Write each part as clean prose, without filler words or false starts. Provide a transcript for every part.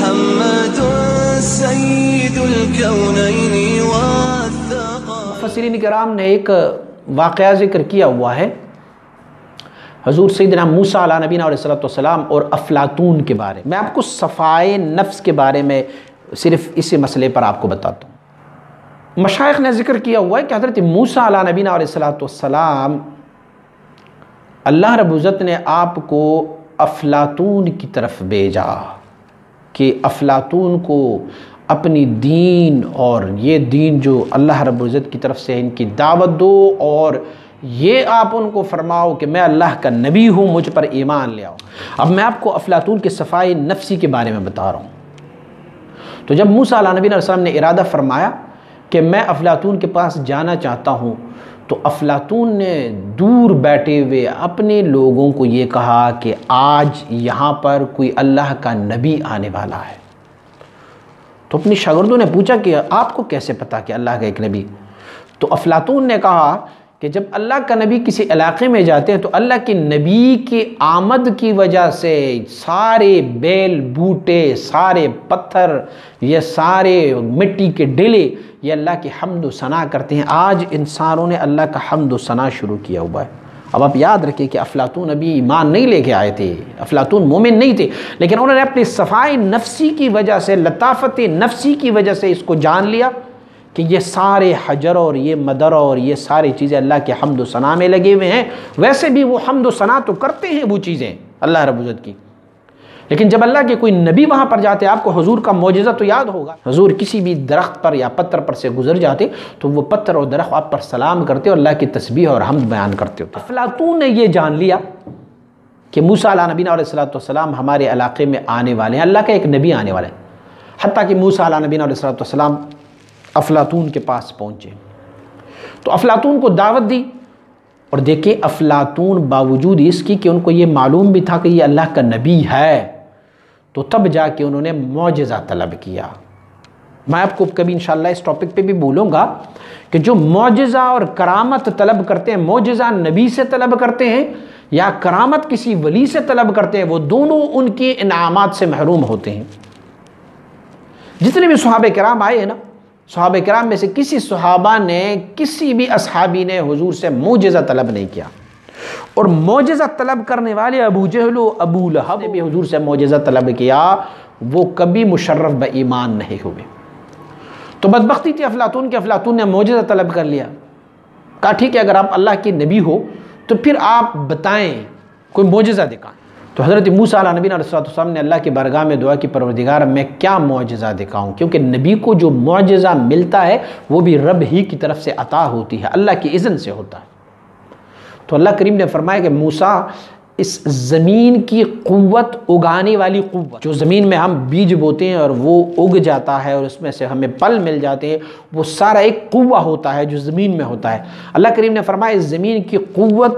محمد سید الکونین والثقلین۔ مفسرین کرام نے ایک واقعہ ذکر کیا ہوا ہے حضور سیدنا موسیٰ علیہ نبینا علیہ السلام اور افلاطون کے بارے میں۔ آپ کو صفائے نفس کے بارے میں صرف اسی مسئلے پر آپ کو بتاتا ہوں۔ مشائخ نے ذکر کیا ہوا ہے کہ حضرت موسیٰ علیہ نبینا علیہ السلام اللہ رب العزت نے آپ کو افلاطون کی طرف بھیجا کہ افلاطون کو اپنی دین اور یہ دین جو اللہ رب العزت کی طرف سے ان کی دعوت دو، اور یہ آپ ان کو فرماؤ کہ میں اللہ کا نبی ہوں، مجھ پر ایمان لے آؤ۔ اب میں آپ کو افلاطون کے صفائے نفسی کے بارے میں بتا رہا ہوں۔ تو جب موسیٰ علیہ نبی علیہ السلام نے ارادہ فرمایا کہ میں افلاطون کے پاس جانا چاہتا ہوں، تو افلاطون نے دور بیٹھے ہوئے اپنے لوگوں کو یہ کہا کہ آج یہاں پر کوئی اللہ کا نبی آنے والا ہے۔ تو اپنی شاگردوں نے پوچھا کہ آپ کو کیسے پتا کہ اللہ کا ایک نبی؟ تو افلاطون نے کہا کہ جب اللہ کا نبی کسی علاقے میں جاتے ہیں تو اللہ کے نبی کی آمد کی وجہ سے سارے بیل بوٹے، سارے پتھر، یہ سارے مٹی کے ڈلے یہ اللہ کی حمد و ثنا کرتے ہیں۔ آج انسانوں نے اللہ کا حمد و ثنا شروع کیا ہوا ہے۔ اب آپ یاد رکھیں کہ افلاطون ابھی ایمان نہیں لے کے آئے تھے، افلاطون مومن نہیں تھے، لیکن انہوں نے اپنی صفائی نفسی کی وجہ سے، لطافت نفسی کی وجہ سے اس کو جان لیا کہ یہ سارے حجر اور یہ مدر اور یہ ساری چیزیں اللہ کے حمد و ثنا میں لگے ہوئے ہیں۔ ویسے بھی وہ حمد و ثنا تو کرتے ہیں وہ چیزیں اللہ رب العزت کی، لیکن جب اللہ کے کوئی نبی وہاں پر جاتے، آپ کو حضور کا معجزہ تو یاد ہوگا، حضور کسی بھی درخت پر یا پتھر پر سے گزر جاتے تو وہ پتھر اور درخت آپ پر سلام کرتے اور اللہ کی تسبیح اور حمد بیان کرتے ہوتے۔ افلاطون نے یہ جان لیا کہ موسیٰ علیہ نبینا علیہ السلام ہمارے علاقے میں آنے والے ہیں، اللہ کا ایک نبی آنے والے ہیں۔ حتیٰ کہ موسیٰ علیہ نبینا علیہ السلام افلاطون کے پاس پہنچے تو افلاطون کو دعوت دی، اور دیکھیں افلاطون باوجود اس کی کہ ان کو یہ معلوم بھی تھا کہ یہ اللہ کا نبی ہے، تو تب جا کے انہوں نے معجزہ طلب کیا۔ میں آپ کو کبھی انشاءاللہ اس ٹاپک پہ بھی بولوں گا کہ جو معجزہ اور کرامت طلب کرتے ہیں، معجزہ نبی سے طلب کرتے ہیں یا کرامت کسی ولی سے طلب کرتے ہیں، وہ دونوں ان کے انعامات سے محروم ہوتے ہیں۔ جتنے بھی صحابہ کرام آئے ہیں نا، صحابہ کرام میں سے کسی صحابہ نے، کسی بھی اصحابی نے حضور سے معجزہ طلب نہیں کیا، اور معجزہ طلب کرنے والے ابو جہل و ابو لہب نے بھی حضور سے معجزہ طلب کیا، وہ کبھی مشرف بہ ایمان نہیں ہوئے۔ تو بدبختی تھی افلاطون کہ افلاطون نے معجزہ طلب کر لیا، کہا ٹھیک ہے اگر آپ اللہ کے نبی ہو تو پھر آپ بتائیں، کوئی معجزہ دکھائیں۔ تو حضرت موسیٰ علیہ نبینا علیہ السلام نے اللہ کی بارگاہ میں دعا کی، پروردگار میں کیا معجزہ دکھاؤں، کیونکہ نبی کو جو معجزہ ملتا ہے وہ بھی رب ہی کی طرف سے عطا ہوتی ہے، اللہ کی اذن سے ہوتا ہے۔ تو اللہ کریم نے فرمایا کہ موسیٰ اس زمین کی قوت، اگانے والی قوت، جو زمین میں ہم بیج بوتے ہیں اور وہ اگ جاتا ہے اور اس میں سے ہمیں پھل مل جاتے ہیں، وہ سارا ایک قوت ہوتا ہے جو زمین میں ہوتا ہے۔ اللہ کریم نے فرمایا اس زمین کی قوت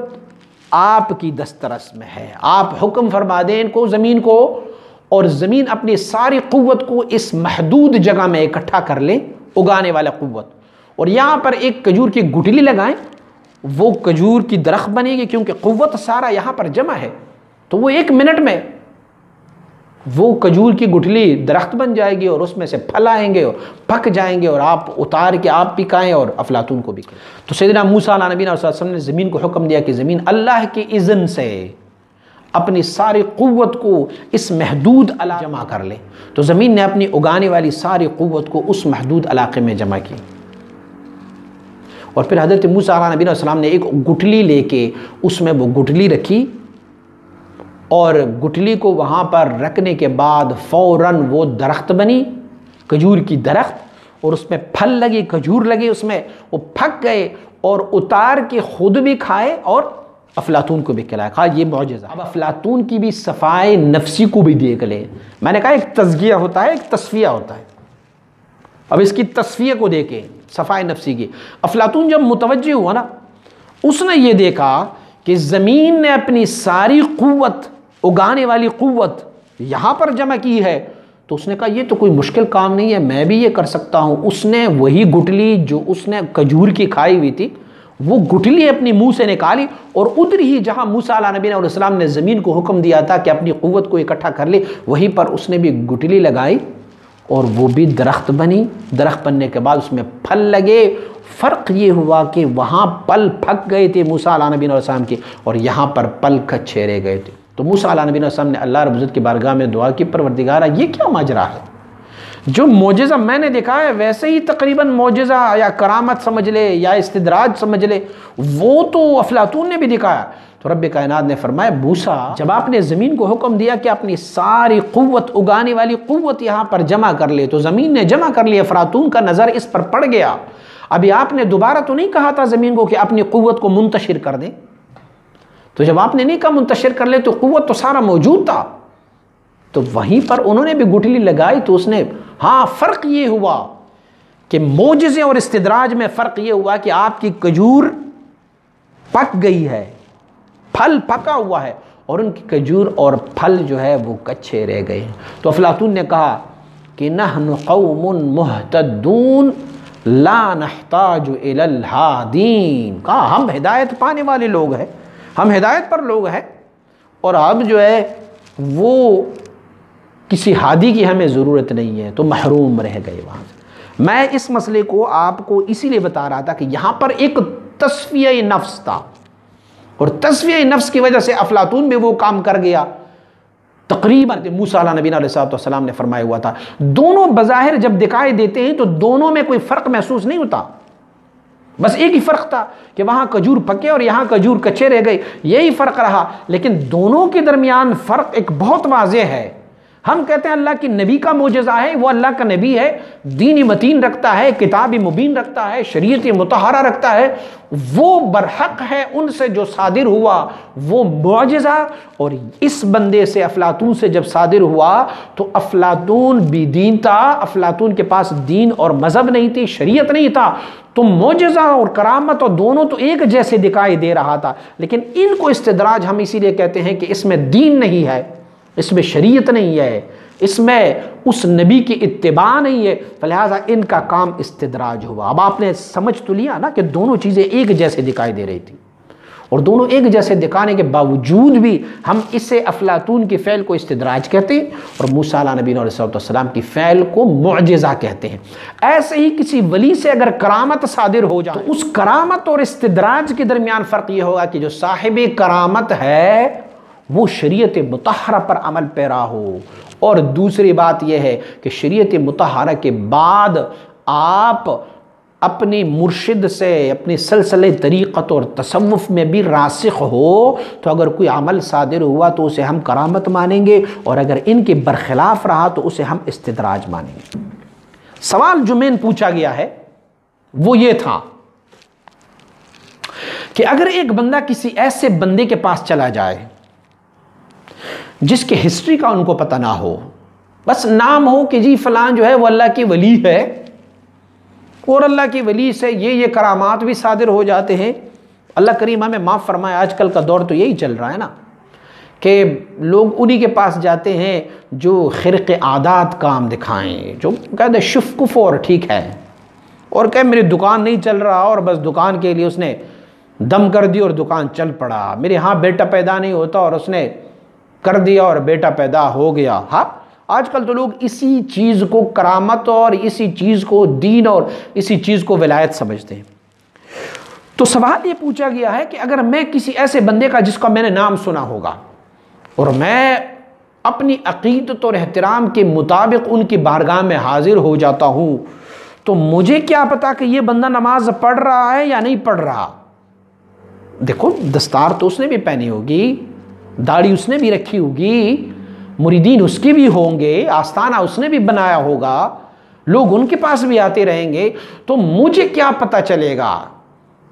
آپ کی دسترس میں ہے، آپ حکم فرما دیں ان کو، زمین کو، اور زمین اپنی ساری قوت کو اس محدود جگہ میں اکٹھا کر لیں، اگانے والا قوت، اور یہاں پر ایک کھجور کی گٹھلی لگائیں، وہ کھجور کی درخت بنے گی، کیونکہ قوت سارا یہاں پر جمع ہے، تو وہ ایک منٹ میں وہ کھجور کی گٹھلی درخت بن جائے گی، اور اس میں سے پھل آئیں گے اور پک جائیں گے، اور آپ اتار کے آپ بھی کھائیں اور افلاطون کو بھی کھائیں۔ تو سیدنا موسیٰ علیہ نبینا علیہ السلام نے زمین کو حکم دیا کہ زمین اللہ کی اذن سے اپنی ساری قوت کو اس محدود علاقے جمع کر لے۔ تو زمین نے اپنی اگانے والی ساری قوت کو اس محدود علاقے میں جمع کی، اور پھر حضرت موسیٰ علیہ نبینا علیہ السلام نے ایک گٹھلی لے کے اس میں وہ گٹھلی رکھی، اور گٹھلی کو وہاں پر رکھنے کے بعد فوراً وہ درخت بنی، کھجور کی درخت، اور اس میں پھل لگے، کھجور لگے اس میں، وہ پھک گئے، اور اتار کے خود بھی کھائے اور افلاطون کو بھی کھلائے۔ کہا یہ معجزہ۔ اب افلاطون کی بھی صفائے نفسی کو بھی دیکھ لیں۔ میں نے کہا ایک تزکیہ ہوتا ہے، ایک تصفیہ ہوتا ہے، اب اس کی تصفیہ کو دیکھیں، صفائے نفسی کی۔ افلاطون جب متوجہ ہوا نا، اس نے یہ دیکھا کہ زمین نے اپنی ساری قوت، اگانے والی قوت یہاں پر جمع کی ہے، تو اس نے کہا یہ تو کوئی مشکل کام نہیں ہے، میں بھی یہ کر سکتا ہوں۔ اس نے وہی گٹھلی جو اس نے کھجور کی کھائی ہوئی تھی، وہ گٹلی اپنی منہ سے نکالی اور ادھر ہی جہاں موسیٰ علیہ نبی علیہ السلام نے زمین کو حکم دیا تھا کہ اپنی قوت کو اکٹھا کر لے، وہیں پر اس نے بھی گٹلی لگائی اور وہ بھی درخت بنی۔ درخت بننے کے بعد اس میں پھل لگے۔ فرق یہ ہوا کہ وہاں پل پھک گئے تھے موسیٰ علیہ نبی علیہ السلام کے، اور یہاں پر پل کچے رہ گئے تھے۔ تو موسیٰ علیہ نبی علیہ السلام نے اللہ رب العزت کی بارگاہ میں دعا کی، پروردگارا یہ کیا ماجرا ہے؟ جو معجزہ میں نے دیکھا ہے ویسے ہی تقریباً معجزہ یا کرامت سمجھ لے یا استدراج سمجھ لے، وہ تو افلاطون نے بھی دکھایا۔ تو رب کائنات نے فرمایا موسیٰ، جب آپ نے زمین کو حکم دیا کہ اپنی ساری قوت، اگانے والی قوت یہاں پر جمع کر لے، تو زمین نے جمع کر لیا، افلاطون کا نظر اس پر پڑ گیا۔ ابھی آپ نے دوبارہ تو نہیں کہا تھا زمین کو کہ اپنی قوت کو منتشر کر دیں، تو جب آپ نے نہیں کہا منتشر کر لے تو قوت تو سارا موجود تھا۔ تو وہیں پر انہوں نے بھی گٹلی لگائی، تو اس نے، ہاں فرق یہ ہوا کہ معجزے اور استدراج میں فرق یہ ہوا کہ آپ کی کھجور پک گئی ہے، پھل پکا ہوا ہے، اور ان کی کھجور اور پھل جو ہے وہ کچے رہ گئے ہیں۔ تو افلاطون نے کہا کہ نحن قوم مہتدون لا نحتاج الی الہادین، کہا ہم ہدایت پانے والے لوگ ہیں، ہم ہدایت پر لوگ ہیں، اور اب جو ہے وہ کسی ہادی کی ہمیں ضرورت نہیں ہے، تو محروم رہ گئے وہاں سے۔ میں اس مسئلے کو آپ کو اسی لیے بتا رہا تھا کہ یہاں پر ایک تصفیہ نفس تھا، اور تصفیہ نفس کی وجہ سے افلاطون بھی وہ کام کر گیا تقریباً موسیٰ علیہ نبی علیہ السلام نے فرمایا ہوا تھا۔ دونوں بظاہر جب دکھائی دیتے ہیں تو دونوں میں کوئی فرق محسوس نہیں ہوتا، بس ایک ہی فرق تھا کہ وہاں کھجور پکے اور یہاں کھجور کچے رہ گئے، یہی فرق رہا، لیکن دونوں کے درمیان فرق ایک بہت واضح ہے۔ ہم کہتے ہیں اللہ کی نبی کا معجزہ ہے، وہ اللہ کا نبی ہے، دین متین رکھتا ہے، کتاب مبین رکھتا ہے، شریعت مطہرہ رکھتا ہے، وہ برحق ہے ان سے جو صادر ہوا وہ معجزہ، اور اس بندے سے افلاطون سے جب صادر ہوا تو افلاطون بی دین تھا، افلاطون کے پاس دین اور مذہب نہیں تھی، شریعت نہیں تھا، تو معجزہ اور کرامت اور دونوں تو ایک جیسے دکھائی دے رہا تھا، لیکن ان کو استدراج ہم اسی لیے کہتے ہیں کہ اس میں دین نہیں ہے، اس میں شریعت نہیں ہے، اس میں اس نبی کی اتباع نہیں ہے، فلہذا ان کا کام استدراج ہوا۔ اب آپ نے سمجھ تو لیا نا کہ دونوں چیزیں ایک جیسے دکھائی دے رہی تھی، اور دونوں ایک جیسے دکھانے کے باوجود بھی ہم اسے افلاطون کی فعل کو استدراج کہتے ہیں اور موسیٰ علیہ نبی علیہ السلام کی فعل کو معجزہ کہتے ہیں۔ ایسے ہی کسی ولی سے اگر کرامت صادر ہو جائے تو اس کرامت اور استدراج کے درمیان فرق یہ ہوگا کہ جو صاحب کرامت ہے وہ شریعت مطہرہ پر عمل پیرا ہو، اور دوسری بات یہ ہے کہ شریعت مطہرہ کے بعد آپ اپنی مرشد سے اپنی سلسلہ طریقت اور تصوف میں بھی راسخ ہو، تو اگر کوئی عمل صادر ہوا تو اسے ہم کرامت مانیں گے، اور اگر ان کے برخلاف رہا تو اسے ہم استدراج مانیں گے۔ سوال جو میں پوچھا گیا ہے وہ یہ تھا کہ اگر ایک بندہ کسی ایسے بندے کے پاس چلا جائے جس کے ہسٹری کا ان کو پتہ نہ ہو، بس نام ہو کہ جی فلان جو ہے وہ اللہ کی ولی ہے، اور اللہ کی ولی سے یہ کرامات بھی صادر ہو جاتے ہیں۔ اللہ کریم ہمیں معاف فرمائے، آج کل کا دور تو یہی چل رہا ہے نا کہ لوگ انہی کے پاس جاتے ہیں جو خرق عادات کام دکھائیں، جو کہتے ہیں شف کف اور ٹھیک ہے، اور کہ میری دکان نہیں چل رہا اور بس دکان کے لیے اس نے دم کر دی اور دکان چل پڑا، میرے ہاں بیٹا پیدا نہیں ہوتا اور اس نے کر دیا اور بیٹا پیدا ہو گیا۔ ہاں آج کل تو لوگ اسی چیز کو کرامت اور اسی چیز کو دین اور اسی چیز کو ولایت سمجھتے ہیں۔ تو سوال یہ پوچھا گیا ہے کہ اگر میں کسی ایسے بندے کا جس کا میں نے نام سنا ہوگا اور میں اپنی عقیدت اور احترام کے مطابق ان کی بارگاہ میں حاضر ہو جاتا ہوں، تو مجھے کیا پتا کہ یہ بندہ نماز پڑھ رہا ہے یا نہیں پڑھ رہا؟ دیکھو دستار تو اس نے بھی پہنی ہوگی، داڑھی اس نے بھی رکھی ہوگی، مریدین اس کے بھی ہوں گے، آستانہ اس نے بھی بنایا ہوگا، لوگ ان کے پاس بھی آتے رہیں گے، تو مجھے کیا پتہ چلے گا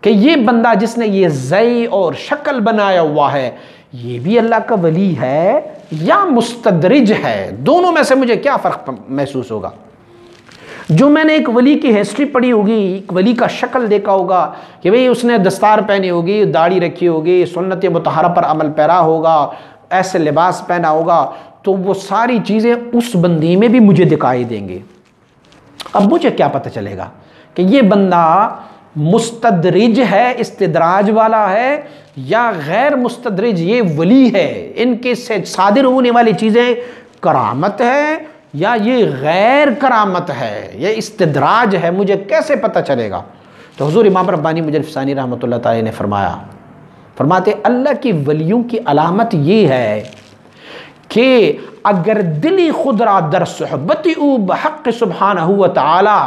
کہ یہ بندہ جس نے یہ زئی اور شکل بنایا ہوا ہے یہ بھی اللہ کا ولی ہے یا مستدرج ہے؟ دونوں میں سے مجھے کیا فرق محسوس ہوگا؟ جو میں نے ایک ولی کی ہسٹری پڑھی ہوگی، ایک ولی کا شکل دیکھا ہوگا کہ بھئی اس نے دستار پہنی ہوگی، داڑھی رکھی ہوگی، سنت مطہرہ پر عمل پیرا ہوگا، ایسے لباس پہنا ہوگا، تو وہ ساری چیزیں اس بندی میں بھی مجھے دکھائی دیں گے۔ اب مجھے کیا پتہ چلے گا کہ یہ بندہ مستدرج ہے، استدراج والا ہے، یا غیر مستدرج یہ ولی ہے، ان کے سے صادر ہونے والی چیزیں کرامت ہے یا یہ غیر کرامت ہے، یہ استدراج ہے، مجھے کیسے پتہ چلے گا؟ تو حضور امام ربانی مجدد ثانی رحمۃ اللہ تعالی نے فرماتے اللہ کی ولیوں کی علامت یہ ہے کہ اگر دلی خود را در صحبتی او بحق سبحانہ و تعالی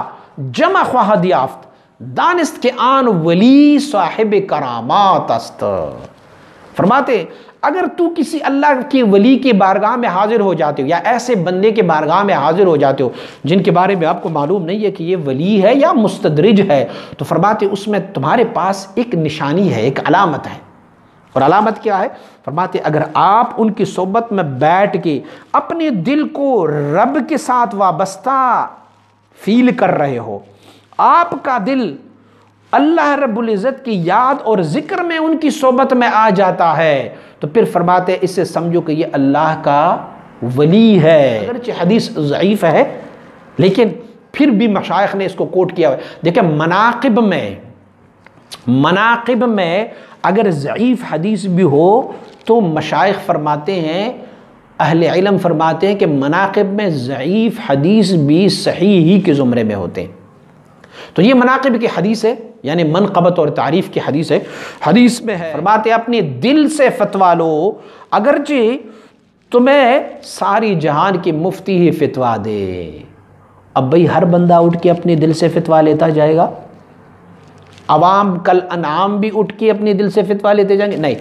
جمع خواہد یافت دانست کے آن ولی صاحب کرامات است۔ فرماتے اگر تو کسی اللہ کے ولی کے بارگاہ میں حاضر ہو جاتے ہو یا ایسے بندے کے بارگاہ میں حاضر ہو جاتے ہو جن کے بارے میں آپ کو معلوم نہیں ہے کہ یہ ولی ہے یا مستدرج ہے، تو فرماتے اس میں تمہارے پاس ایک نشانی ہے، ایک علامت ہے۔ اور علامت کیا ہے؟ فرماتے اگر آپ ان کی صحبت میں بیٹھ کے اپنے دل کو رب کے ساتھ وابستہ فیل کر رہے ہو، آپ کا دل اللہ رب العزت کی یاد اور ذکر میں ان کی صحبت میں آ جاتا ہے، تو پھر فرماتے اس سے سمجھو کہ یہ اللہ کا ولی ہے۔ اگرچہ حدیث ضعیف ہے لیکن پھر بھی مشائخ نے اس کو کوٹ کیا ہے۔ دیکھیں مناقب میں اگر ضعیف حدیث بھی ہو تو مشائخ فرماتے ہیں، اہل علم فرماتے ہیں کہ مناقب میں ضعیف حدیث بھی صحیح ہی کے زمرے میں ہوتے ہیں۔ تو یہ مناقب کی حدیث ہے، یعنی منقبت اور تعریف کی حدیث ہے۔ حدیث میں ہے فرماتے اپنے دل سے فتوا لو اگرچہ تمہیں ساری جہان کی مفتی ہی فتوا دے۔ اب بھئی ہر بندہ اٹھ کے اپنے دل سے فتوا لیتا جائے گا؟ عوام کل انعام بھی اٹھ کے اپنے دل سے فتوا لیتے جائیں گے؟ نہیں،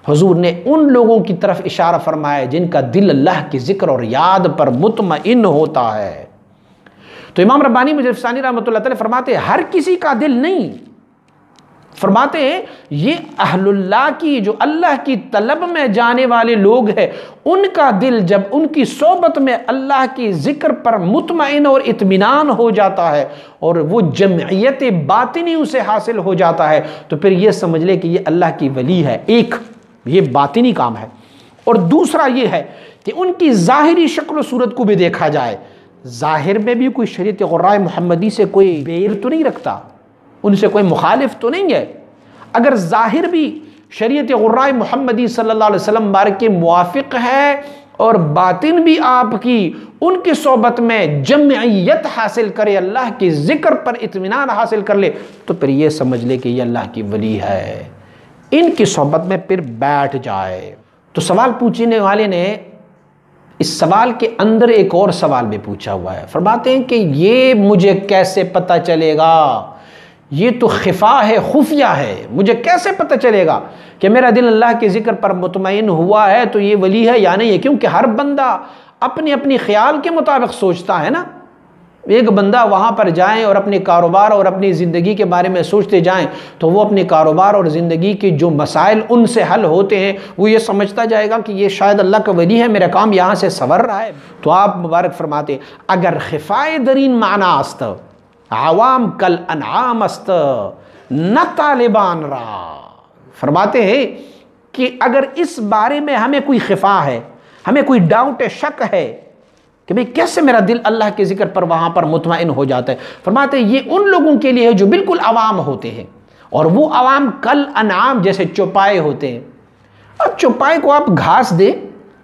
حضور نے ان لوگوں کی طرف اشارہ فرمایا جن کا دل اللہ کی ذکر اور یاد پر مطمئن ہوتا ہے۔ تو امام ربانی مجدد ثانی رحمۃ اللہ تعالی فرماتے ہیں ہر کسی کا دل نہیں، فرماتے ہیں یہ اہل اللہ کی جو اللہ کی طلب میں جانے والے لوگ ہیں ان کا دل جب ان کی صحبت میں اللہ کی ذکر پر مطمئن اور اطمینان ہو جاتا ہے اور وہ جمعیت باطنی اسے حاصل ہو جاتا ہے تو پھر یہ سمجھ لے کہ یہ اللہ کی ولی ہے۔ ایک یہ باطنی کام ہے، اور دوسرا یہ ہے کہ ان کی ظاہری شکل و صورت کو بھی دیکھا جائے، ظاہر میں بھی کوئی شریعت غراء محمدی سے کوئی بیر تو نہیں رکھتا، ان سے کوئی مخالف تو نہیں ہے۔ اگر ظاہر بھی شریعت غراء محمدی صلی اللہ علیہ وسلم مبارک کے موافق ہے اور باطن بھی آپ کی ان کی صحبت میں جمعیت حاصل کرے، اللہ کی ذکر پر اطمینان حاصل کر لے، تو پھر یہ سمجھ لے کہ یہ اللہ کی ولی ہے، ان کی صحبت میں پھر بیٹھ جائے۔ تو سوال پوچھنے والے نے اس سوال کے اندر ایک اور سوال بھی پوچھا ہوا ہے، فرماتے ہیں کہ یہ مجھے کیسے پتہ چلے گا؟ یہ تو خفا ہے، خفیہ ہے، مجھے کیسے پتہ چلے گا کہ میرا دل اللہ کے ذکر پر مطمئن ہوا ہے تو یہ ولی ہے یا نہیں ہے؟ کیونکہ ہر بندہ اپنی خیال کے مطابق سوچتا ہے نا۔ ایک بندہ وہاں پر جائیں اور اپنے کاروبار اور اپنی زندگی کے بارے میں سوچتے جائیں تو وہ اپنے کاروبار اور زندگی کے جو مسائل ان سے حل ہوتے ہیں وہ یہ سمجھتا جائے گا کہ یہ شاید اللہ کا ولی ہے، میرا کام یہاں سے سنور رہا ہے۔ تو آپ مبارک فرماتے اگر خفائے درین معنی است عوام کل انعام است نہ طالبان را، فرماتے ہیں کہ اگر اس بارے میں ہمیں کوئی خفا ہے، ہمیں کوئی ڈاؤٹ ہے، شک ہے کہ بھئی کیسے میرا دل اللہ کے ذکر پر وہاں پر مطمئن ہو جاتا ہے، فرماتے ہیں یہ ان لوگوں کے لیے ہے جو بالکل عوام ہوتے ہیں، اور وہ عوام کل انعام جیسے چوپائے ہوتے ہیں۔ اب چوپائے کو آپ گھاس دیں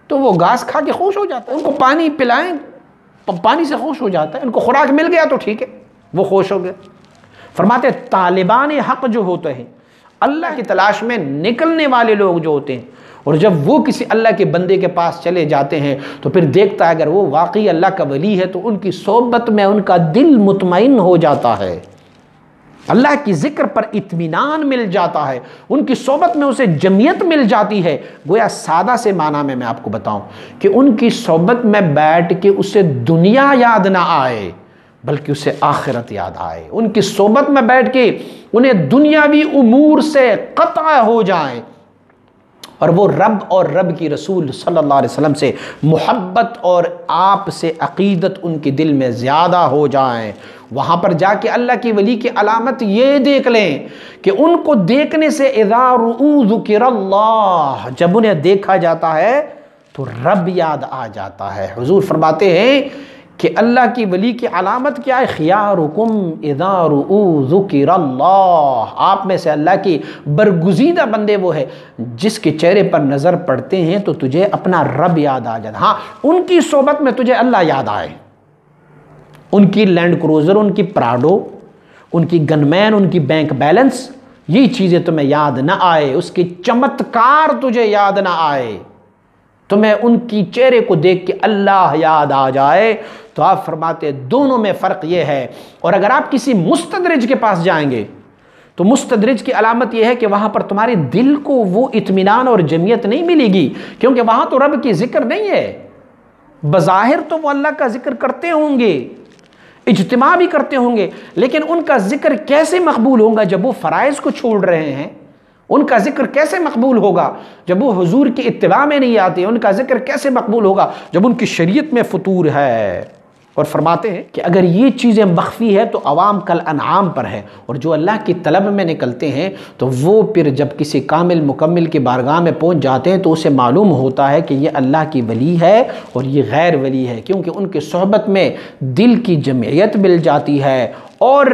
تو وہ گھاس کھا کے خوش ہو جاتا ہے، ان کو پانی پلائیں پانی سے خوش ہو جاتا ہے، ان کو خوراک مل گیا تو ٹھیک ہے، وہ خوش ہو گئے۔ فرماتے ہیں طالبان حق جو ہوتے ہیں، اللہ کی تلاش میں نکلنے والے لوگ جو ہوتے ہیں، اور جب وہ کسی اللہ کے بندے کے پاس چلے جاتے ہیں تو پھر دیکھتا ہے اگر وہ واقعی اللہ کا ولی ہے تو ان کی صحبت میں ان کا دل مطمئن ہو جاتا ہے، اللہ کی ذکر پر اطمینان مل جاتا ہے، ان کی صحبت میں اسے جمعیت مل جاتی ہے۔ گویا سادہ سے معنی میں آپ کو بتاؤں کہ ان کی صحبت میں بیٹھ کے اسے دنیا یاد نہ آئے بلکہ اسے آخرت یاد آئے، ان کی صحبت میں بیٹھ کے انہیں دنیاوی امور سے قطع ہو جائیں اور وہ رب اور رب کی رسول صلی اللہ علیہ وسلم سے محبت اور آپ سے عقیدت ان کے دل میں زیادہ ہو جائیں۔ وہاں پر جا کے اللہ کی ولی کی علامت یہ دیکھ لیں کہ ان کو دیکھنے سے اذا رؤوا ذکر اللہ، جب انہیں دیکھا جاتا ہے تو رب یاد آ جاتا ہے۔ حضور فرماتے ہیں کہ کہ اللہ کی ولی کی علامت کیا ہے؟ خیارکم اذا رؤوا ذکر اللہ، آپ میں سے اللہ کی برگزیدہ بندے وہ ہے جس کے چہرے پر نظر پڑتے ہیں تو تجھے اپنا رب یاد آ جاتا۔ ہاں، ان کی صحبت میں تجھے اللہ یاد آئے، ان کی لینڈ کروزر، ان کی پراڈو، ان کی گن مین، ان کی بینک بیلنس، یہ چیزیں تمہیں یاد نہ آئے، اس کے چمتکار تجھے یاد نہ آئے، تمہیں ان کی چہرے کو دیکھ کے اللہ یاد آ جائے، تو آپ فرماتے دونوں میں فرق یہ ہے۔ اور اگر آپ کسی مستدرج کے پاس جائیں گے تو مستدرج کی علامت یہ ہے کہ وہاں پر تمہارے دل کو وہ اطمینان اور جمعیت نہیں ملے گی، کیونکہ وہاں تو رب کی ذکر نہیں ہے۔ بظاہر تو وہ اللہ کا ذکر کرتے ہوں گے، اجتماع بھی کرتے ہوں گے، لیکن ان کا ذکر کیسے مقبول ہوگا جب وہ فرائض کو چھوڑ رہے ہیں؟ ان کا ذکر کیسے مقبول ہوگا جب وہ حضور کی اتباع میں نہیں آتے؟ ان کا ذکر کیسے مقبول ہوگا جب ان کی شریعت میں فطور ہے؟ اور فرماتے ہیں کہ اگر یہ چیزیں مخفی ہے تو عوام کل انعام پر ہے، اور جو اللہ کی طلب میں نکلتے ہیں تو وہ پھر جب کسی کامل مکمل کی بارگاہ میں پہنچ جاتے ہیں تو اسے معلوم ہوتا ہے کہ یہ اللہ کی ولی ہے اور یہ غیر ولی ہے، کیونکہ ان کے صحبت میں دل کی جمعیت مل جاتی ہے، اور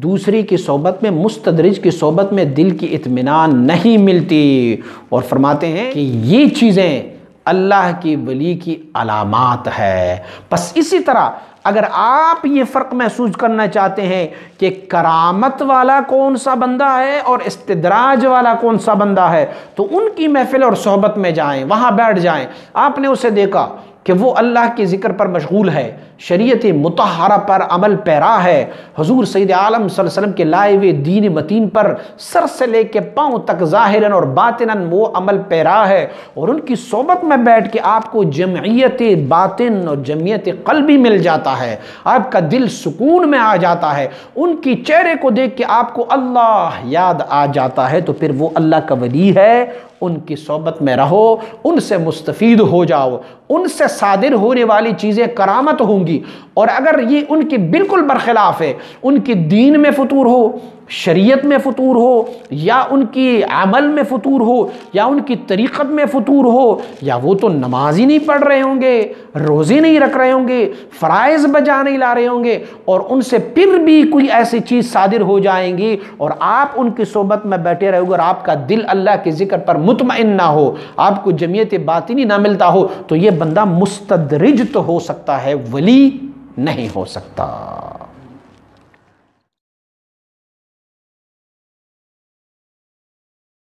دوسری کی صحبت میں، مستدرج کی صحبت میں دل کی اطمینان نہیں ملتی۔ اور فرماتے ہیں کہ یہ چیزیں اللہ کی ولی کی علامات ہے۔ بس اسی طرح اگر آپ یہ فرق محسوس کرنا چاہتے ہیں کہ کرامت والا کون سا بندہ ہے اور استدراج والا کون سا بندہ ہے، تو ان کی محفل اور صحبت میں جائیں، وہاں بیٹھ جائیں۔ آپ نے اسے دیکھا کہ وہ اللہ کے ذکر پر مشغول ہے، شریعت مطہرہ پر عمل پیرا ہے، حضور سید عالم صلی اللہ علیہ وسلم کے لائے ہوئے دین متین پر سر سے لے کے پاؤں تک ظاہراً اور باطناً وہ عمل پیرا ہے، اور ان کی صحبت میں بیٹھ کے آپ کو جمعیت باطن اور جمعیت قلبی مل جاتا ہے، آپ کا دل سکون میں آ جاتا ہے، ان کی چہرے کو دیکھ کے آپ کو اللہ یاد آ جاتا ہے، تو پھر وہ اللہ کا ولی ہے۔ ان کی صحبت میں رہو، ان سے مستفید ہو جاؤ، ان سے صادر ہونے والی چیزیں کرامت ہوں گی۔ اور اگر یہ ان کی بالکل برخلاف ہے، ان کی دین میں فطور ہو، شریعت میں فطور ہو، یا ان کی عمل میں فطور ہو، یا ان کی طریقت میں فطور ہو، یا وہ تو نماز ہی نہیں پڑھ رہے ہوں گے، روزے نہیں رکھ رہے ہوں گے، فرائض بجا نہیں لا رہے ہوں گے، اور ان سے پھر بھی کوئی ایسی چیز صادر ہو جائیں گی، اور آپ ان کی صحبت میں بیٹھے رہو گے اور آپ کا دل اللہ کے ذکر پر مطمئن نہ ہو، آپ کو جمعیت باطنی نہ ملتا ہو، تو یہ بندہ مستدرج تو ہو سکتا ہے، ولی نہیں ہو سکتا۔